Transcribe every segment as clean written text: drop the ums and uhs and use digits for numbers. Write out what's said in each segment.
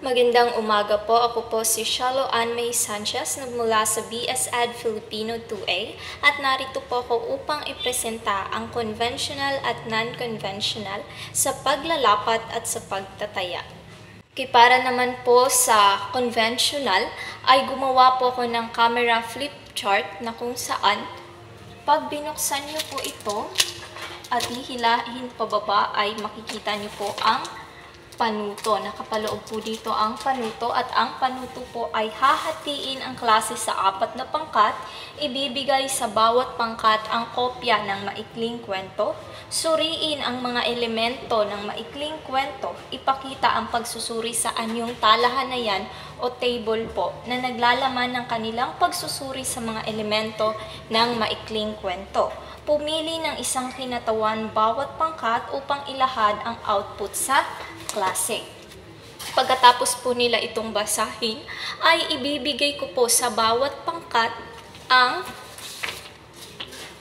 Magandang umaga po. Ako po si Shalo Ann May Sanchez nagmula sa BSED Filipino 2A at narito po ako upang ipresenta ang conventional at non-conventional sa paglalapat at sa pagtataya. Para naman po sa conventional ay gumawa po ako ng camera flip chart na kung saan pag binuksan niyo po ito at hihilahin pababa ay makikita niyo po ang panuto. Nakapaloob po dito ang panuto at ang panuto po ay hahatiin ang klase sa 4 na pangkat, ibibigay sa bawat pangkat ang kopya ng maikling kwento, suriin ang mga elemento ng maikling kwento, ipakita ang pagsusuri sa anyong talahanayan o table po na naglalaman ng kanilang pagsusuri sa mga elemento ng maikling kwento. Pumili ng isang kinatawan bawat pangkat upang ilahad ang output sa klase. Pagkatapos po nila itong basahin, ay ibibigay ko po sa bawat pangkat ang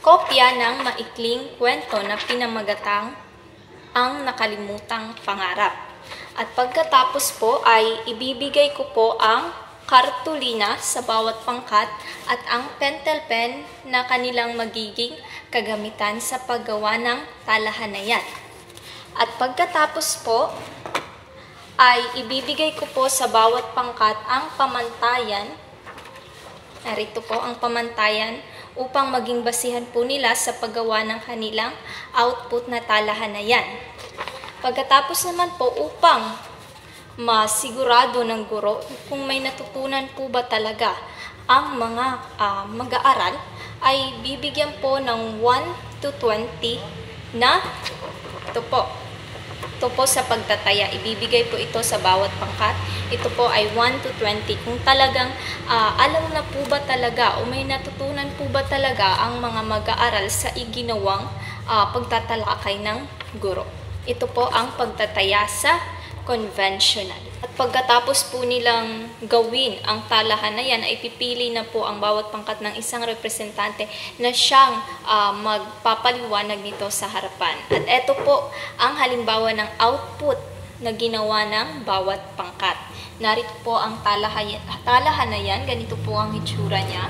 kopya ng maikling kwento na pinamagatang ang nakalimutang pangarap. At pagkatapos po ay ibibigay ko po ang kartulina sa bawat pangkat at ang pentel pen na kanilang magiging kagamitan sa paggawa ng talahanayan. At pagkatapos po ay ibibigay ko po sa bawat pangkat ang pamantayan. Narito po ang pamantayan upang maging basihan po nila sa paggawa ng kanilang output na talahanayan. Pagkatapos naman po upang masigurado ng guro kung may natutunan po ba talaga ang mga mag-aaral, ay bibigyan po ng 1 to 20 na ito po sa pagtataya. Ibibigay po ito sa bawat pangkat. Ito po ay 1 to 20. Kung talagang alam na po ba talaga o may natutunan po ba talaga ang mga mag-aaral sa iginawang pagtatalakay ng guro. Ito po ang pagtataya sa conventional. At pagkatapos po nilang gawin ang talahanayan, ay pipili na po ang bawat pangkat ng isang representante na siyang magpapaliwanag nito sa harapan. At ito po ang halimbawa ng output na ginawa ng bawat pangkat. Narito po ang talahanayan. Ganito po ang hitsura niya.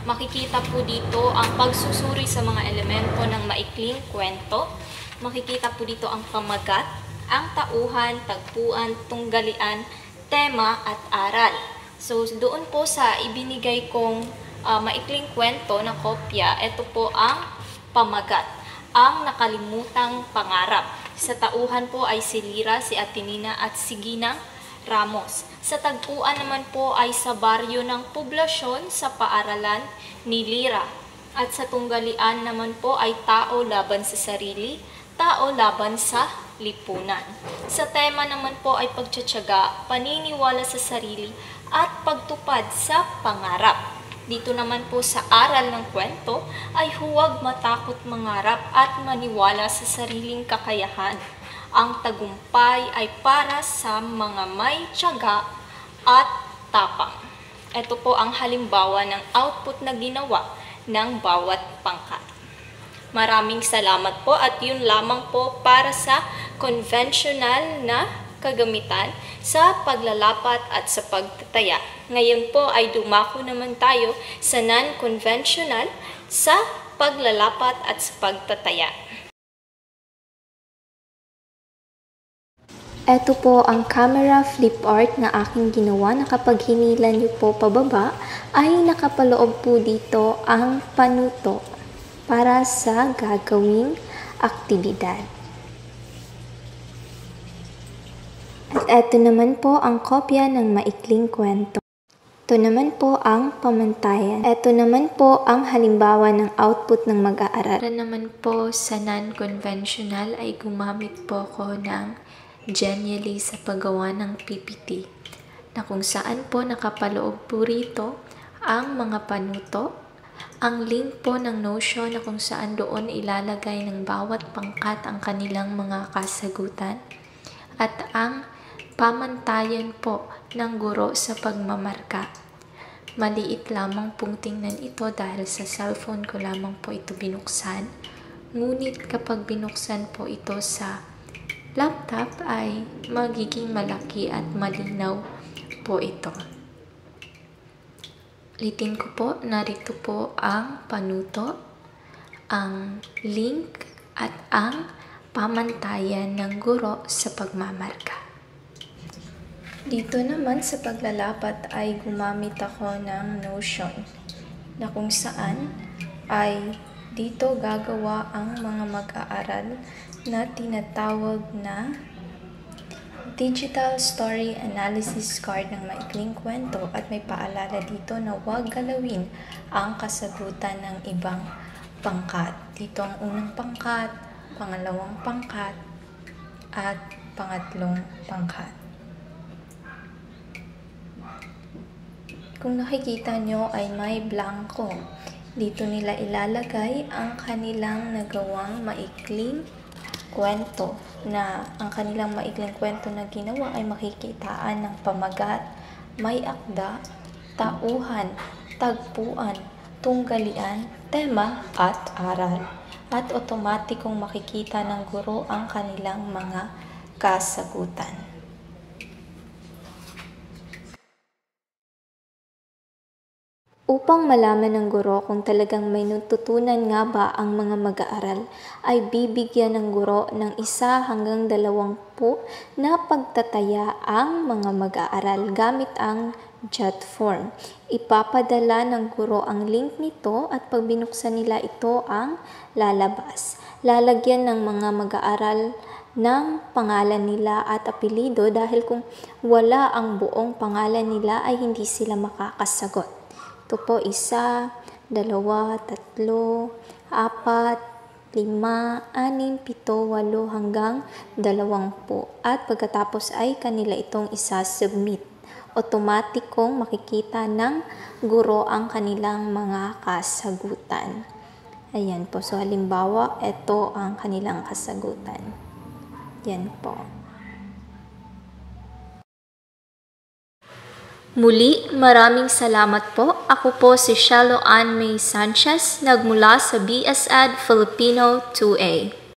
Makikita po dito ang pagsusuri sa mga elemento ng maikling kwento. Makikita po dito ang pamagat, ang tauhan, tagpuan, tunggalian, tema at aral. So doon po sa ibinigay kong maikling kwento na kopya, ito po ang pamagat, ang nakalimutang pangarap. Sa tauhan po ay si Lira, si Atenina at si Ginang Ramos. Sa tagpuan naman po ay sa baryo ng poblasyon sa paaralan ni Lira. At sa tunggalian naman po ay tao laban sa sarili, tao laban sa lipunan. Sa tema naman po ay pagtiyatiyaga, paniniwala sa sarili at pagtupad sa pangarap. Dito naman po sa aral ng kwento ay huwag matakot mangarap at maniwala sa sariling kakayahan. Ang tagumpay ay para sa mga may tiyaga at tapang. Ito po ang halimbawa ng output na ginawa ng bawat pangkat. Maraming salamat po at yun lamang po para sa conventional na kagamitan sa paglalapat at sa pagtataya. Ngayon po ay dumako naman tayo sa non-conventional sa paglalapat at sa pagtataya. Ito po ang camera flip art na aking ginawa na kapag hinilan niyo po pababa ay nakapaloob po dito ang panuto para sa gagawing aktibidad. At ito naman po ang kopya ng maikling kwento. Ito naman po ang pamantayan. Ito naman po ang halimbawa ng output ng mag-aaral. Para naman po sa non-conventional ay gumamit po ko ng Genially sa paggawa ng PPT na kung saan po nakapaloob po rito ang mga panuto, ang link po ng Notion na kung saan doon ilalagay ng bawat pangkat ang kanilang mga kasagutan at ang pamantayan po ng guro sa pagmamarka. Maliit lamang pong tingnan ito dahil sa cellphone ko lamang po ito binuksan. Ngunit kapag binuksan po ito sa laptop ay magiging malaki at malinaw po ito. Ulitin ko po, narito po ang panuto, ang link at ang pamantayan ng guro sa pagmamarka. Dito naman sa paglalapat ay gumamit ako ng Notion na kung saan ay dito gagawa ang mga mag-aaral na tinatawag na Digital Story Analysis Card ng maikling kwento at may paalala dito na huwag galawin ang kasagutan ng ibang pangkat. Dito ang unang pangkat, pangalawang pangkat, at pangatlong pangkat. Kung nakikita nyo ay may blanco. Dito nila ilalagay ang kanilang nagawang maikling kwento na ang kanilang maikling kwento na ginawa ay makikitaan ng pamagat, may akda, tauhan, tagpuan, tunggalian, tema at aral. At otomatikong makikita ng guro ang kanilang mga kasagutan. Upang malaman ng guro kung talagang may natutunan nga ba ang mga mag-aaral, ay bibigyan ng guro ng 1 hanggang 20 na pagtataya ang mga mag-aaral gamit ang chat form. Ipapadala ng guro ang link nito at pag binuksan nila ito ang lalabas. Lalagyan ng mga mag-aaral ng pangalan nila at apelido dahil kung wala ang buong pangalan nila ay hindi sila makakasagot. Ito po 1, 2, 3, 4, 5, 6, 7, 8 hanggang 20. At pagkatapos ay kanila itong isa-submit. Otomatikong makikita ng guro ang kanilang mga kasagutan. Ayan po. So halimbawa, ito ang kanilang kasagutan. Yan po. Muli, maraming salamat po. Ako po si Shelo Ann May Sanchez, nagmula sa BSED Filipino 2A.